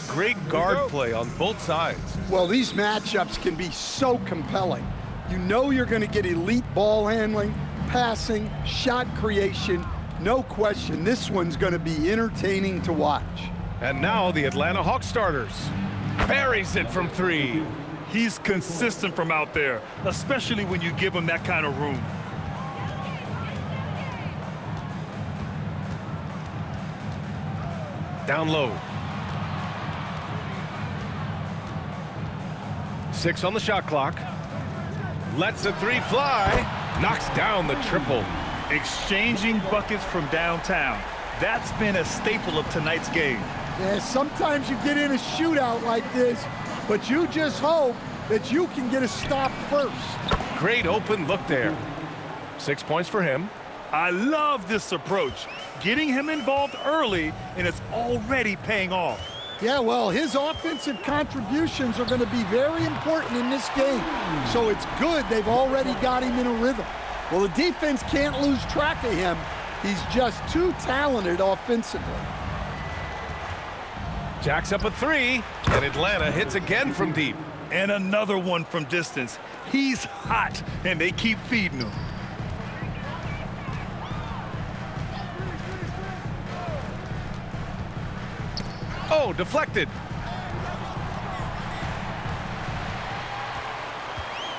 Great guard play on both sides. Well, these matchups can be so compelling. You know you're going to get elite ball handling, passing, shot creation. No question, this one's going to be entertaining to watch. And now the Atlanta Hawks starters. Buries it from three. He's consistent from out there, especially when you give him that kind of room. Down low. 6 on the shot clock. Lets the three fly. Knocks down the triple. Exchanging buckets from downtown. That's been a staple of tonight's game. Yeah, sometimes you get in a shootout like this, but you just hope that you can get a stop first. Great open look there. 6 points for him. I love this approach. Getting him involved early, and it's already paying off. Yeah, well, his offensive contributions are going to be very important in this game. So it's good they've already got him in a rhythm. Well, the defense can't lose track of him. He's just too talented offensively. Jacks up a three, and Atlanta hits again from deep. And another one from distance. He's hot, and they keep feeding him. Oh, deflected.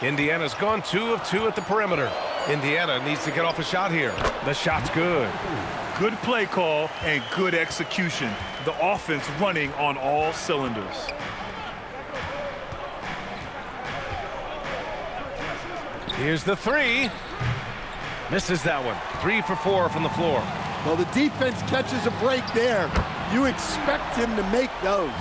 Indiana's gone 2 of 2 at the perimeter. Indiana needs to get off a shot here. The shot's good. Good play call and good execution. The offense running on all cylinders. Here's the three. Misses that one. 3 for 4 from the floor. Well, the defense catches a break there. You expect him to make those.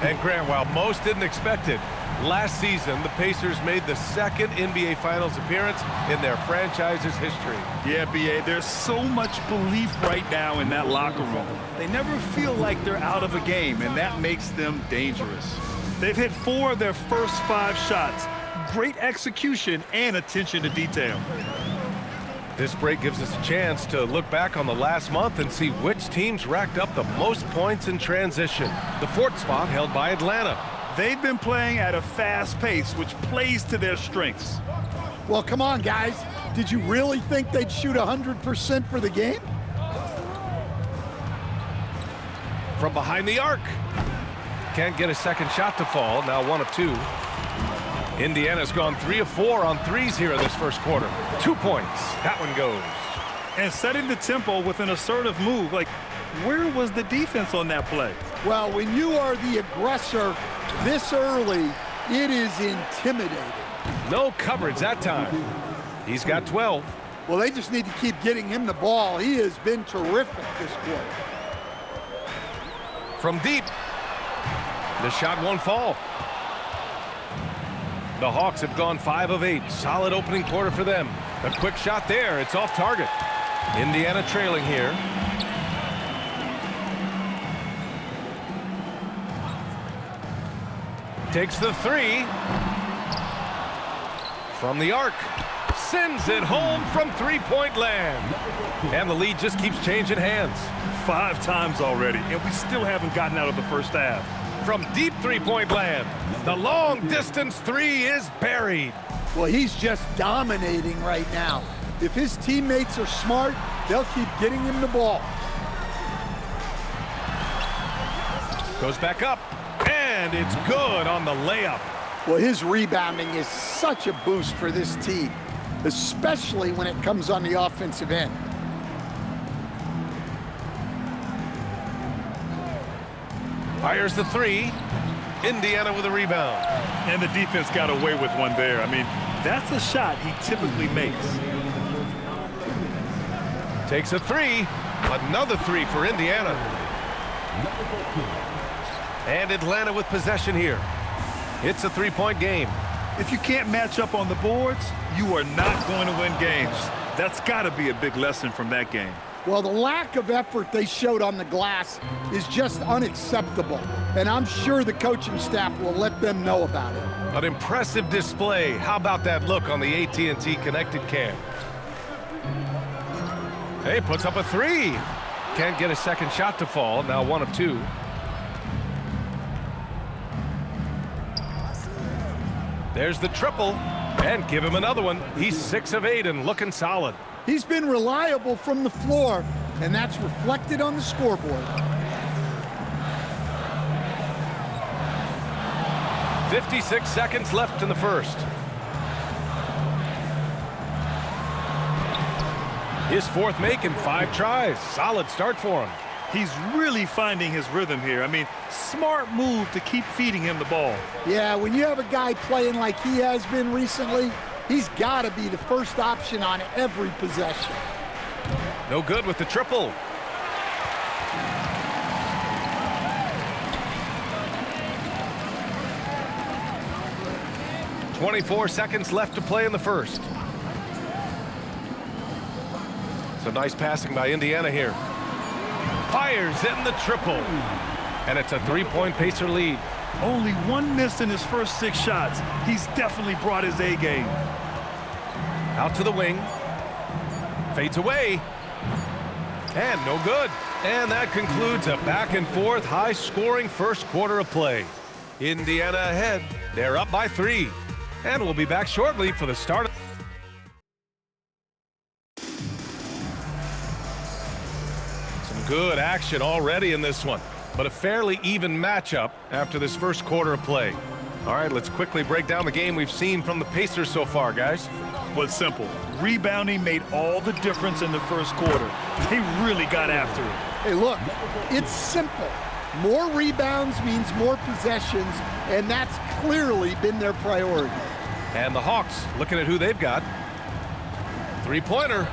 And Grant, while most didn't expect it, last season the Pacers made the second NBA Finals appearance in their franchise's history. Yeah, B.A., there's so much belief right now in that locker room. They never feel like they're out of a game, and that makes them dangerous. They've hit 4 of their first 5 shots. Great execution and attention to detail. This break gives us a chance to look back on the last month and see which teams racked up the most points in transition. The 4th spot held by Atlanta. They've been playing at a fast pace, which plays to their strengths. Well, come on, guys. Did you really think they'd shoot 100% for the game? From behind the arc. Can't get a second shot to fall. Now 1 of 2. Indiana's gone 3 of 4 on threes here in this first quarter. 2 points. That one goes. And setting the tempo with an assertive move. Like, where was the defense on that play? Well, when you are the aggressor this early, it is intimidating. No coverage that time. He's got 12. Well, they just need to keep getting him the ball. He has been terrific this quarter. From deep. The shot won't fall. The Hawks have gone 5 of 8. Solid opening quarter for them. A quick shot there. It's off target. Indiana trailing here. Takes the three. From the arc. Sends it home from three-point land. And the lead just keeps changing hands. 5 times already, and we still haven't gotten out of the first half. From deep three-point land, the long-distance three is buried. Well, he's just dominating right now. If his teammates are smart, they'll keep getting him the ball. Goes back up, and it's good on the layup. Well, his rebounding is such a boost for this team, especially when it comes on the offensive end. Fires the three. Indiana with a rebound. And the defense got away with one there. I mean, that's a shot he typically makes. Takes a three. Another three for Indiana. And Atlanta with possession here. It's a three-point game. If you can't match up on the boards, you are not going to win games. That's got to be a big lesson from that game. Well, the lack of effort they showed on the glass is just unacceptable, and I'm sure the coaching staff will let them know about it. An impressive display. How about that look on the AT&T Connected Cam? Hey, puts up a three. Can't get a second shot to fall. Now 1 of 2. There's the triple, and give him another one. He's 6 of 8 and looking solid. He's been reliable from the floor, and that's reflected on the scoreboard. 56 seconds left in the first. His fourth make in 5 tries. Solid start for him. He's really finding his rhythm here. I mean, smart move to keep feeding him the ball. Yeah, when you have a guy playing like he has been recently, he's got to be the first option on every possession. No good with the triple. .24 seconds left to play in the first. Some nice passing by Indiana here. Fires in the triple. And it's a 3-point Pacer lead. Only 1 miss in his first 6 shots. He's definitely brought his A game. Out to the wing. Fades away. And no good. And that concludes a back-and-forth, high-scoring first quarter of play. Indiana ahead. They're up by 3. And we'll be back shortly for the start. Some good action already in this one, but a fairly even matchup after this first quarter of play. All right, let's quickly break down the game we've seen from the Pacers so far, guys. Well, it's simple. Rebounding made all the difference in the first quarter. They really got after it. Hey, look, it's simple. More rebounds means more possessions, and that's clearly been their priority. And the Hawks looking at who they've got. 3-pointer.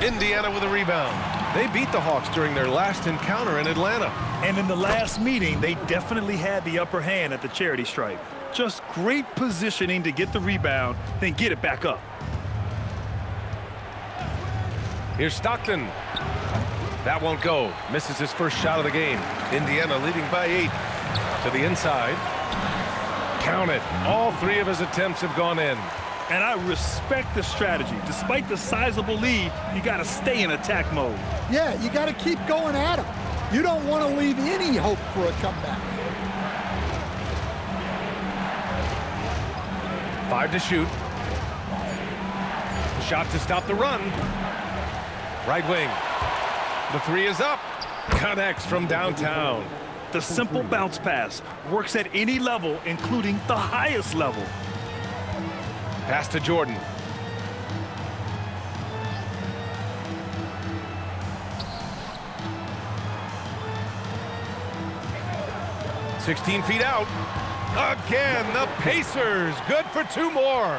Indiana with a rebound. They beat the Hawks during their last encounter in Atlanta. And in the last meeting, they definitely had the upper hand at the charity stripe. Just great positioning to get the rebound, then get it back up. Here's Stockton. That won't go. Misses his first shot of the game. Indiana leading by 8. To the inside. Count it. All 3 of his attempts have gone in. And I respect the strategy. Despite the sizable lead, you got to stay in attack mode. Yeah, you got to keep going at him. You don't want to leave any hope for a comeback. 5 to shoot. Shot to stop the run. Right wing. The 3 is up. Connects from downtown. The simple bounce pass works at any level, including the highest level. Pass to Jordan. .16 feet out. Again, the Pacers. Good for 2 more.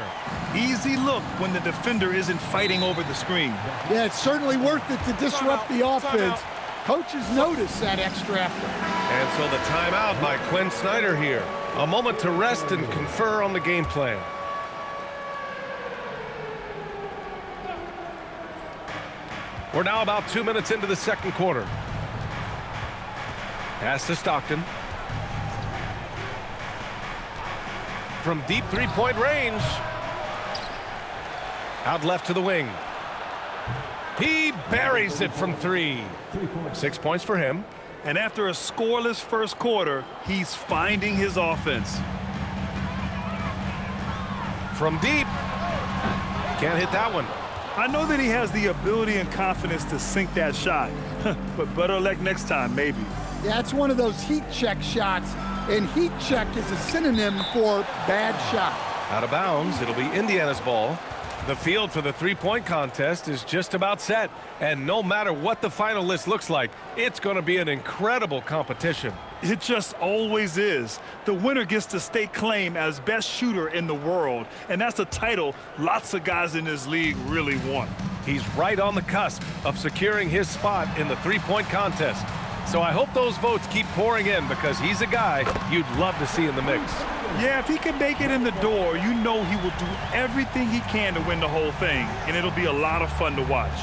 Easy look when the defender isn't fighting over the screen. Yeah, it's certainly worth it to disrupt the offense. Coaches notice that extra effort. And so the timeout by Quinn Snyder here. A moment to rest and confer on the game plan. We're now about 2 minutes into the second quarter. Pass to Stockton. From deep 3-point range. Out left to the wing. He buries it from 3. 6 points for him. And after a scoreless first quarter, he's finding his offense. From deep. Can't hit that one. I know that he has the ability and confidence to sink that shot, but better luck next time, maybe. Yeah, it's one of those heat check shots, and heat check is a synonym for bad shot. Out of bounds, it'll be Indiana's ball. The field for the 3-point contest is just about set, and no matter what the final list looks like, it's going to be an incredible competition. It just always is. The winner gets to stake claim as best shooter in the world, and that's a title lots of guys in this league really want. He's right on the cusp of securing his spot in the 3-point contest. So I hope those votes keep pouring in because he's a guy you'd love to see in the mix. Yeah, if he can make it in the door, you know he will do everything he can to win the whole thing, and it'll be a lot of fun to watch.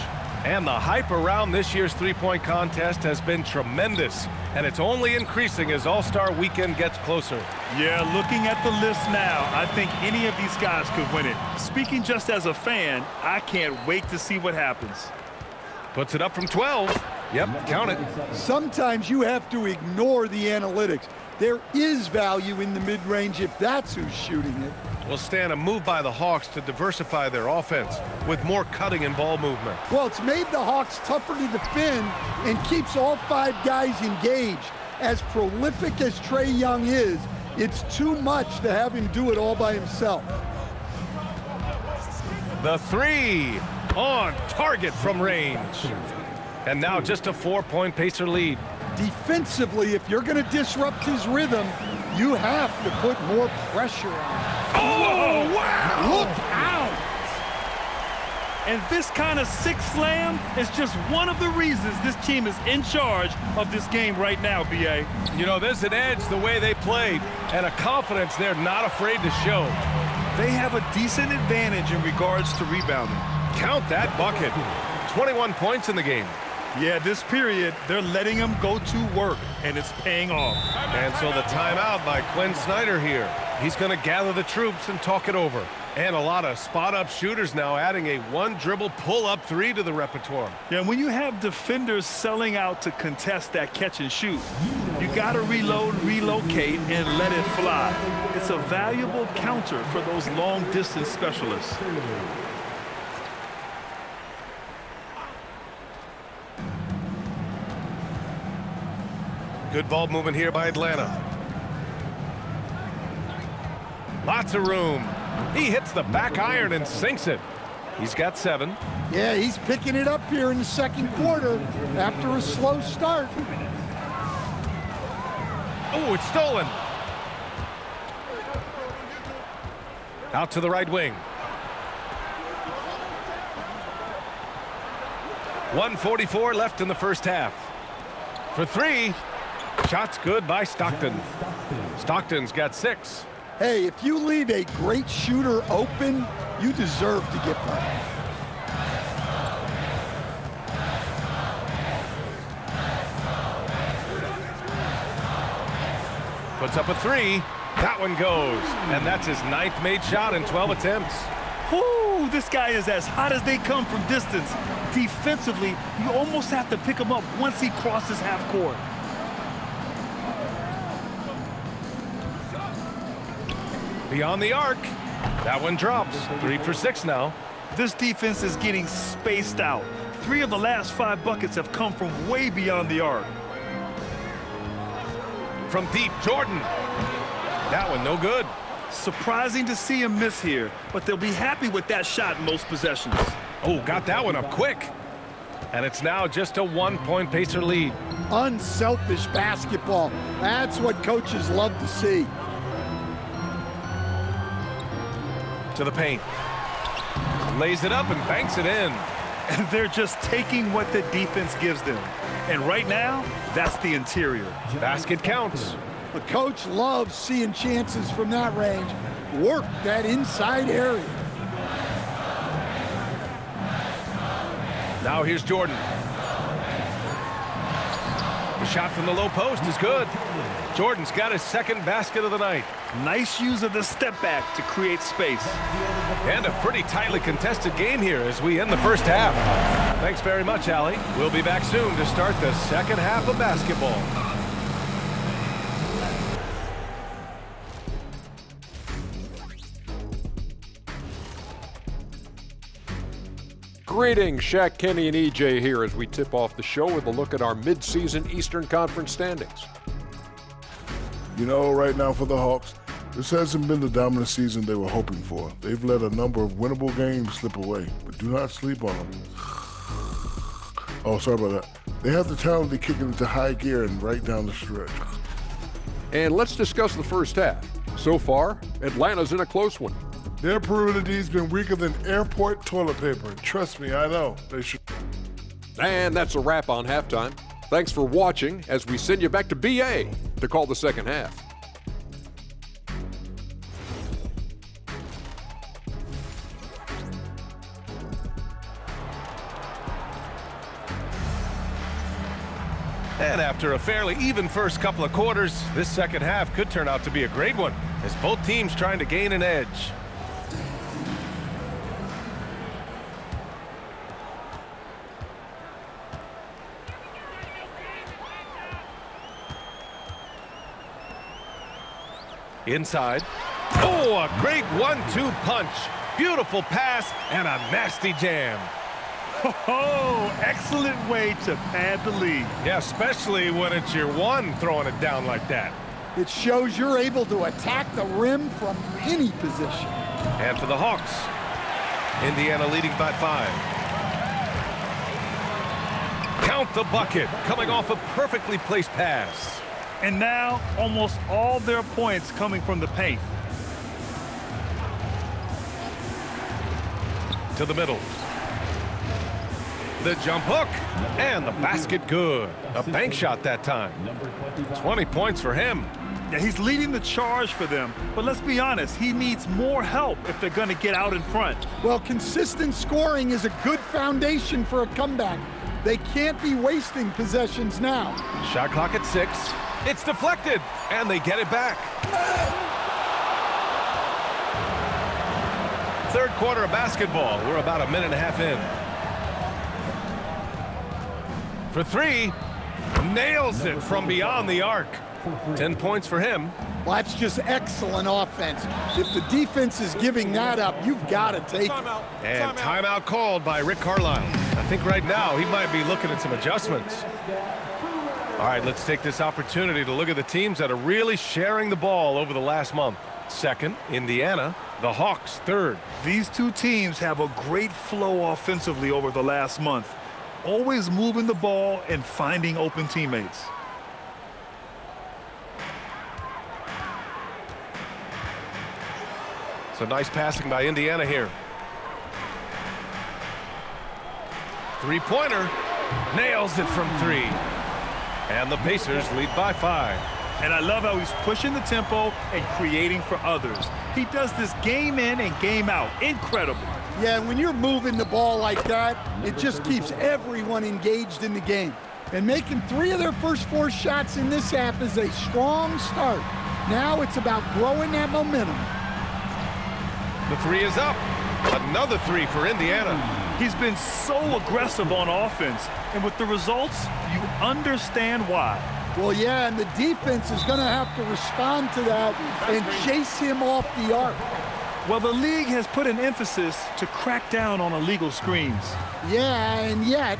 And the hype around this year's 3-point contest has been tremendous, and it's only increasing as All-Star Weekend gets closer. Yeah, looking at the list now, I think any of these guys could win it. Speaking just as a fan, I can't wait to see what happens. Puts it up from 12. Yep, count it. Sometimes you have to ignore the analytics There is value in the mid-range if that's who's shooting it. Will stand a move by the Hawks to diversify their offense with more cutting and ball movement. Well, it's made the Hawks tougher to defend and keeps all 5 guys engaged. As prolific as Trae Young is, it's too much to have him do it all by himself. The 3 on target from range. And now just a 4-point Pacer lead. Defensively, if you're going to disrupt his rhythm, you have to put more pressure on him. Oh, wow! Look out! And this kind of sick slam is just one of the reasons this team is in charge of this game right now, B.A. You know, there's an edge the way they played and a confidence they're not afraid to show. They have a decent advantage in regards to rebounding. Count that bucket. 21 points in the game. Yeah, this period, they're letting him go to work, and it's paying off. And so the timeout by Quinn Snyder here. He's going to gather the troops and talk it over. And a lot of spot-up shooters now adding a one-dribble pull-up 3 to the repertoire. Yeah, when you have defenders selling out to contest that catch and shoot, you got to reload, relocate, and let it fly. It's a valuable counter for those long-distance specialists. Good ball movement here by Atlanta. Lots of room. He hits the back iron and sinks it. He's got 7. Yeah, he's picking it up here in the second quarter after a slow start. Oh, it's stolen. Out to the right wing. 1:44 left in the first half. For 3. Shot's good by Stockton. Stockton's got 6. Hey, if you leave a great shooter open, you deserve to get by. Puts up a 3. That one goes. And that's his 9th made shot in 12 attempts. Whoo, this guy is as hot as they come from distance. Defensively, you almost have to pick him up once he crosses half court. Beyond the arc. That one drops. 3 for 6 now. This defense is getting spaced out. 3 of the last 5 buckets have come from way beyond the arc. From deep, Jordan. That one no good. Surprising to see him miss here, but they'll be happy with that shot in most possessions. Oh, got that one up quick. And it's now just a 1-point Pacer lead. Unselfish basketball. That's what coaches love to see. To the paint. Lays it up and banks it in. And they're just taking what the defense gives them. And right now, that's the interior. Basket counts. The coach loves seeing chances from that range. Work that inside area. Now here's Jordan. The shot from the low post is good. Jordan's got his 2nd basket of the night. Nice use of the step back to create space. And a pretty tightly contested game here as we end the first half. Thanks very much, Allie. We'll be back soon to start the second half of basketball. Greetings, Shaq, Kenny, and EJ here as we tip off the show with a look at our mid-season Eastern Conference standings. You know, right now for the Hawks, this hasn't been the dominant season they were hoping for. They've let a number of winnable games slip away, but do not sleep on them. Oh, sorry about that. They have the talent to kick it into high gear and right down the stretch. And let's discuss the first half. So far, Atlanta's in a close one. Their perimeter D's been weaker than airport toilet paper. Trust me, I know. They should. And that's a wrap on halftime. Thanks for watching as we send you back to BA to call the second half. And after a fairly even first couple of quarters, this second half could turn out to be a great one as both teams trying to gain an edge. Inside. Oh, a great 1-2 punch. Beautiful pass and a nasty jam. Oh, excellent way to pad the lead. Yeah, especially when it's your one throwing it down like that. It shows you're able to attack the rim from any position. And for the Hawks, Indiana leading by 5. Count the bucket, coming off a perfectly placed pass. And now, almost all their points coming from the paint. To the middle. The jump hook, and the basket good. A bank shot that time. 20 points for him. Yeah, he's leading the charge for them, but let's be honest, he needs more help if they're going to get out in front. Well, consistent scoring is a good foundation for a comeback. They can't be wasting possessions now. Shot clock at 6. It's deflected, and they get it back. Third quarter of basketball. We're about a minute and a half in. For 3, nails it from beyond the arc. 10 points for him. Well, that's just excellent offense. If the defense is giving that up, you've got to take it. And timeout called by Rick Carlisle. I think right now he might be looking at some adjustments. All right, let's take this opportunity to look at the teams that are really sharing the ball over the last month. Second, Indiana. The Hawks, third. These two teams have a great flow offensively over the last month. Always moving the ball and finding open teammates. So nice passing by Indiana here. Three-pointer. Nails it from 3. And the Pacers lead by 5. And I love how he's pushing the tempo and creating for others. He does this game in and game out. Incredible. Yeah, when you're moving the ball like that, it just keeps everyone engaged in the game. And making 3 of their first 4 shots in this half is a strong start. Now it's about growing that momentum. The 3 is up. Another 3 for Indiana. He's been so aggressive on offense, and with the results, you understand why. Well, yeah, and the defense is going to have to respond to that and chase him off the arc. Well, the league has put an emphasis to crack down on illegal screens. Yeah, and yet,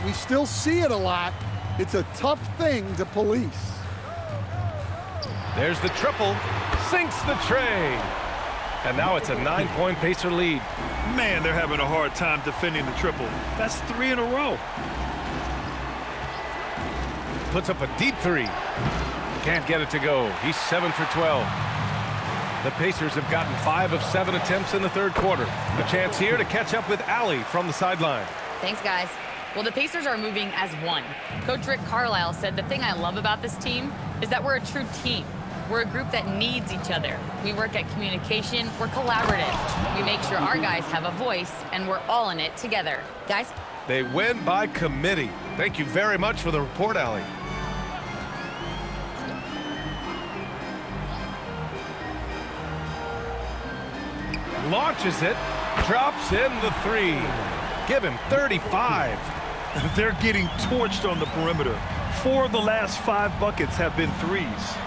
we still see it a lot. It's a tough thing to police. There's the triple. Sinks the tray. And now it's a 9-point Pacer lead. Man, they're having a hard time defending the triple. That's 3 in a row. Puts up a deep 3. Can't get it to go. He's 7 for 12. The Pacers have gotten 5 of 7 attempts in the third quarter. A chance here to catch up with Allie from the sideline. Thanks, guys. Well, the Pacers are moving as one. Coach Rick Carlisle said the thing I love about this team is that we're a true team. We're a group that needs each other. We work at communication. We're collaborative. We make sure our guys have a voice, and we're all in it together. Guys? They win by committee. Thank you very much for the report, Allie. Launches it, drops in the 3. Give him 35. They're getting torched on the perimeter. 4 of the last 5 buckets have been 3s.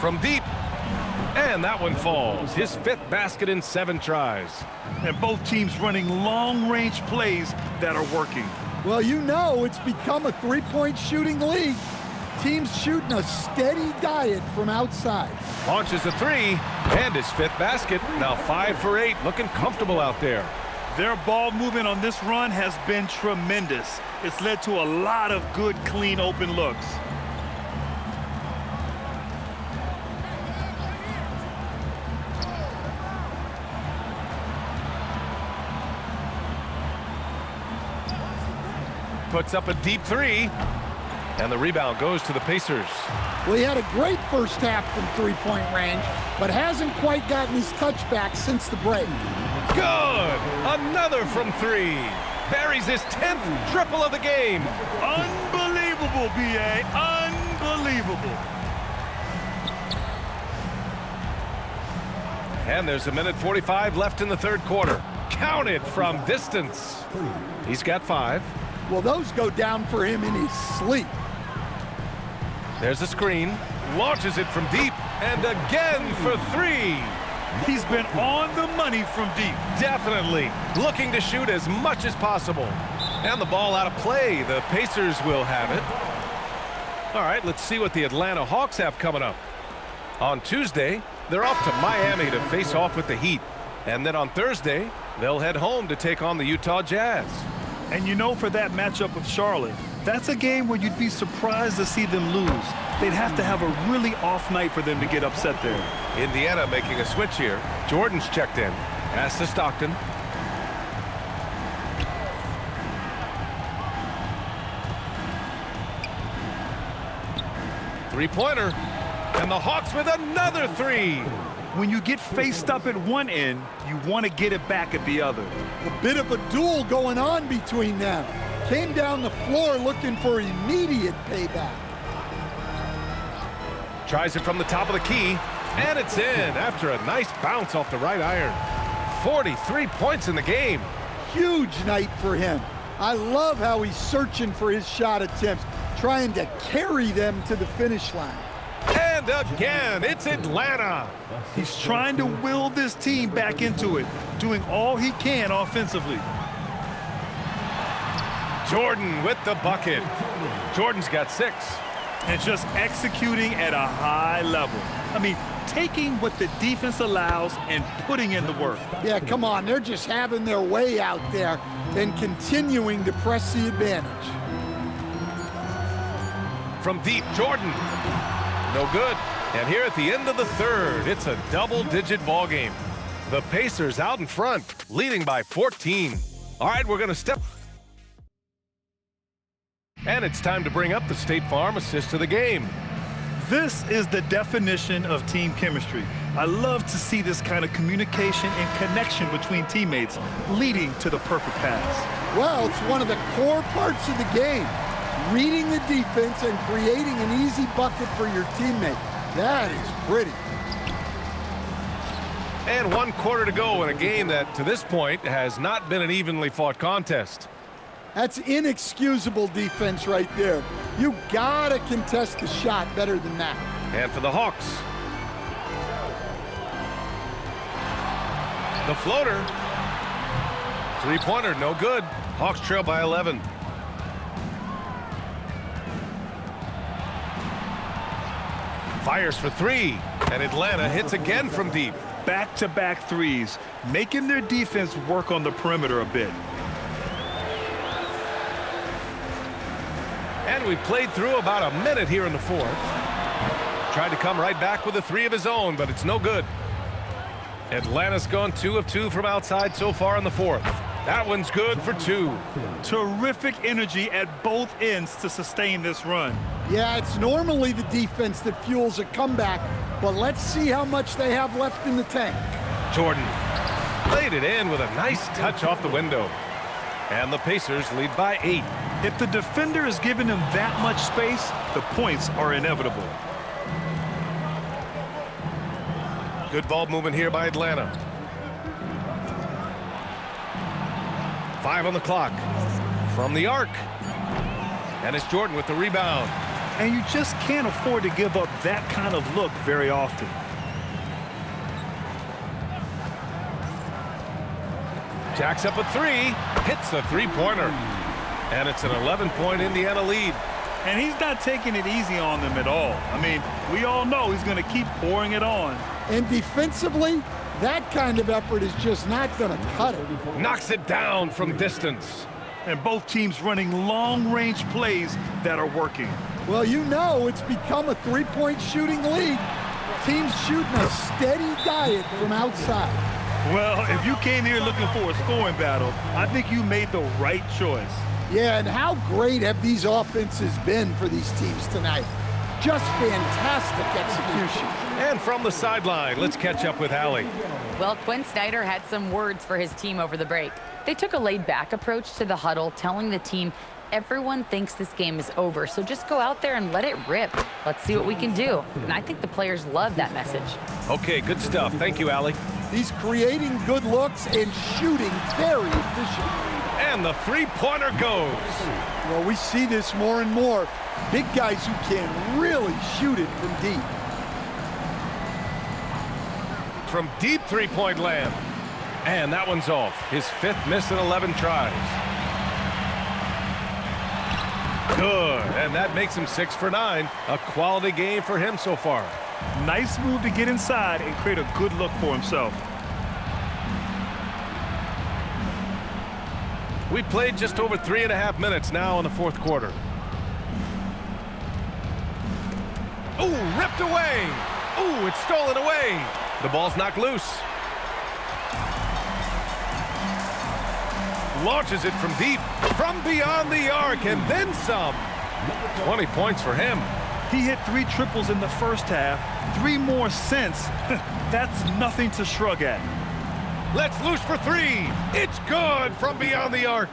From deep, and that one falls. His 5th basket in 7 tries. And both teams running long-range plays that are working. Well, you know it's become a 3-point shooting league. Teams shooting a steady diet from outside. Launches a 3, and his 5th basket. Now 5 for 8, looking comfortable out there. Their ball movement on this run has been tremendous. It's led to a lot of good, clean, open looks. Puts up a deep 3, and the rebound goes to the Pacers. Well, he had a great first half from 3-point range, but hasn't quite gotten his touchback since the break. Good! Another from 3. Buries his 10th triple of the game. Unbelievable, B.A. Unbelievable. And there's a minute 45 left in the third quarter. Counted from distance. He's got 5. Well, those go down for him in his sleep. There's a screen. Launches it from deep. And again for three. He's been on the money from deep. Definitely. Looking to shoot as much as possible. And the ball out of play. The Pacers will have it. All right, let's see what the Atlanta Hawks have coming up. On Tuesday, they're off to Miami to face off with the Heat. And then on Thursday, they'll head home to take on the Utah Jazz. And you know, for that matchup with Charlotte, that's a game where you'd be surprised to see them lose. They'd have to have a really off night for them to get upset there. Indiana making a switch here. Jordan's checked in. Pass to Stockton. Three-pointer. And the Hawks with another three. When you get faced up at one end, you want to get it back at the other. A bit of a duel going on between them. Came down the floor looking for immediate payback. Tries it from the top of the key, and it's in after a nice bounce off the right iron. 43 points in the game. Huge night for him. I love how he's searching for his shot attempts, trying to carry them to the finish line. And again, it's Atlanta. He's trying to will this team back into it, doing all he can offensively. Jordan with the bucket. Jordan's got 6. And just executing at a high level. I mean, taking what the defense allows and putting in the work. Yeah, come on. They're just having their way out there and continuing to press the advantage. From deep, Jordan. No good. And here at the end of the third, it's a double-digit ball game. The Pacers out in front, leading by 14. All right, we're going to step. And it's time to bring up the State Farm assist of the game. This is the definition of team chemistry. I love to see this kind of communication and connection between teammates leading to the perfect pass. Well, it's one of the core parts of the game. Reading the defense and creating an easy bucket for your teammate. That is pretty. And 1 quarter to go in a game that, to this point, has not been an evenly fought contest. That's inexcusable defense right there. You gotta contest the shot better than that. And for the Hawks. The floater. Three-pointer, no good. Hawks trail by 11. Fires for 3, and Atlanta hits again from deep. Back-to-back threes, making their defense work on the perimeter a bit. And we played through about a minute here in the fourth. Tried to come right back with a 3 of his own, but it's no good. Atlanta's gone 2 of 2 from outside so far in the fourth. That one's good for 2. Terrific energy at both ends to sustain this run. Yeah, it's normally the defense that fuels a comeback, but let's see how much they have left in the tank. Jordan laid it in with a nice touch off the window. And the Pacers lead by 8. If the defender is giving them that much space, the points are inevitable. Good ball movement here by Atlanta. 5 on the clock. From the arc. And it's Jordan with the rebound. And you just can't afford to give up that kind of look very often. Jacks up a 3. Hits a 3-pointer. And it's an 11-point Indiana lead. And he's not taking it easy on them at all. I mean, we all know he's going to keep pouring it on. And defensively, that kind of effort is just not going to cut it. Knocks it down from distance. And both teams running long-range plays that are working. Well, you know it's become a three-point shooting league. Teams shooting a steady diet from outside. Well, if you came here looking for a scoring battle, I think you made the right choice. Yeah, and how great have these offenses been for these teams tonight? Just fantastic execution. And from the sideline, let's catch up with Allie. Well, Quinn Snyder had some words for his team over the break. They took a laid-back approach to the huddle, telling the team everyone thinks this game is over, so just go out there and let it rip. Let's see what we can do. And I think the players love that message. Okay, good stuff. Thank you, Allie. He's creating good looks and shooting very efficient. And the three-pointer goes. Well, we see this more and more. Big guys who can really shoot it from deep. From deep three-point land. And that one's off. His fifth miss in 11 tries. Good. And that makes him 6 for 9. A quality game for him so far. Nice move to get inside and create a good look for himself. We played just over 3.5 minutes now in the fourth quarter. Ooh, ripped away. Ooh, it's stolen away. The ball's knocked loose. Launches it from deep, from beyond the arc, and then some. 20 points for him. He hit 3 triples in the first half, 3 more since. That's nothing to shrug at. Let's loose for 3. It's good from beyond the arc.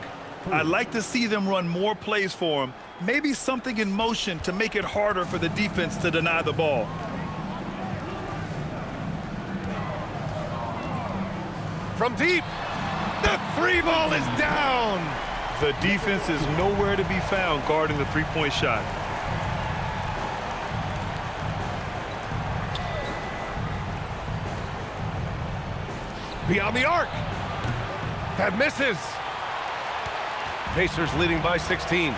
I'd like to see them run more plays for him. Maybe something in motion to make it harder for the defense to deny the ball. From deep, the 3 ball is down. The defense is nowhere to be found guarding the three-point shot. Beyond the arc. That misses. Pacers leading by 16.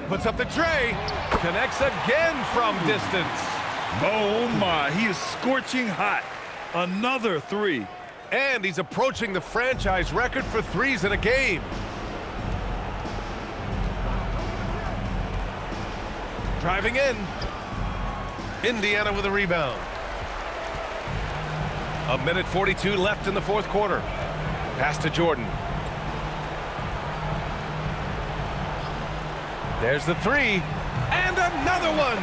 Puts up the tray. Connects again from distance. Oh my, he is scorching hot. Another 3. And he's approaching the franchise record for threes in a game. Driving in. Indiana with a rebound. 1:42 left in the fourth quarter. Pass to Jordan. There's the 3. And another one.